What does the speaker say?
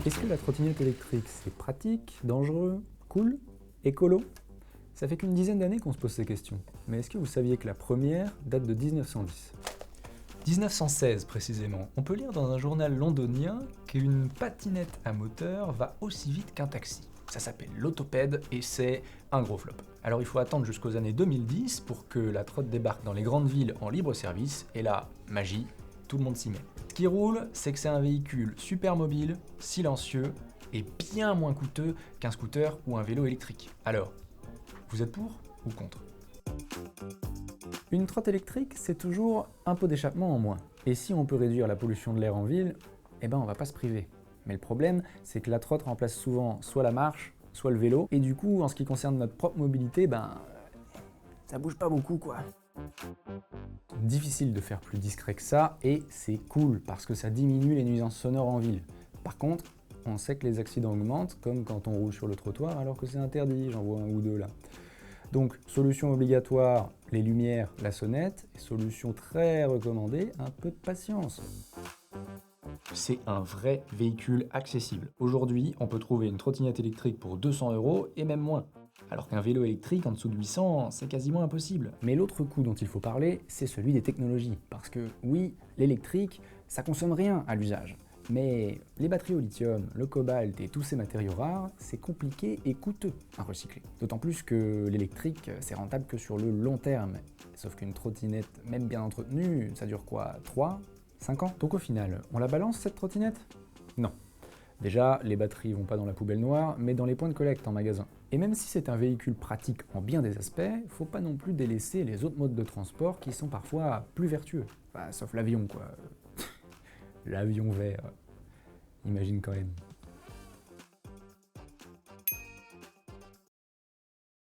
Est-ce que la trottinette électrique, c'est pratique, dangereux, cool, écolo? Ça fait qu'une dizaine d'années qu'on se pose ces questions. Mais est-ce que vous saviez que la première date de 1910? 1916 précisément. On peut lire dans un journal londonien qu'une patinette à moteur va aussi vite qu'un taxi. Ça s'appelle l'autopède et c'est un gros flop. Alors il faut attendre jusqu'aux années 2010 pour que la trotte débarque dans les grandes villes en libre service, et là, magie, tout le monde s'y met. Ce qui roule, c'est que c'est un véhicule super mobile, silencieux et bien moins coûteux qu'un scooter ou un vélo électrique. Alors, vous êtes pour ou contre ? Une trotte électrique, c'est toujours un pot d'échappement en moins. Et si on peut réduire la pollution de l'air en ville, eh ben on va pas se priver. Mais le problème, c'est que la trotte remplace souvent soit la marche, soit le vélo, et du coup, en ce qui concerne notre propre mobilité, ça bouge pas beaucoup quoi. Difficile de faire plus discret que ça, et c'est cool, parce que ça diminue les nuisances sonores en ville. Par contre, on sait que les accidents augmentent, comme quand on roule sur le trottoir alors que c'est interdit, j'en vois un ou deux là. Donc, solution obligatoire, les lumières, la sonnette, et solution très recommandée, un peu de patience. C'est un vrai véhicule accessible. Aujourd'hui, on peut trouver une trottinette électrique pour 200 € et même moins. Alors qu'un vélo électrique en dessous de 800, c'est quasiment impossible. Mais l'autre coup dont il faut parler, c'est celui des technologies. Parce que oui, l'électrique, ça consomme rien à l'usage. Mais les batteries au lithium, le cobalt et tous ces matériaux rares, c'est compliqué et coûteux à recycler. D'autant plus que l'électrique, c'est rentable que sur le long terme. Sauf qu'une trottinette, même bien entretenue, ça dure quoi, 3, 5 ans? Donc au final, on la balance cette trottinette? Non. Déjà, les batteries vont pas dans la poubelle noire, mais dans les points de collecte en magasin. Et même si c'est un véhicule pratique en bien des aspects, faut pas non plus délaisser les autres modes de transport qui sont parfois plus vertueux. Enfin, sauf l'avion quoi. L'avion vert. Imagine quand même.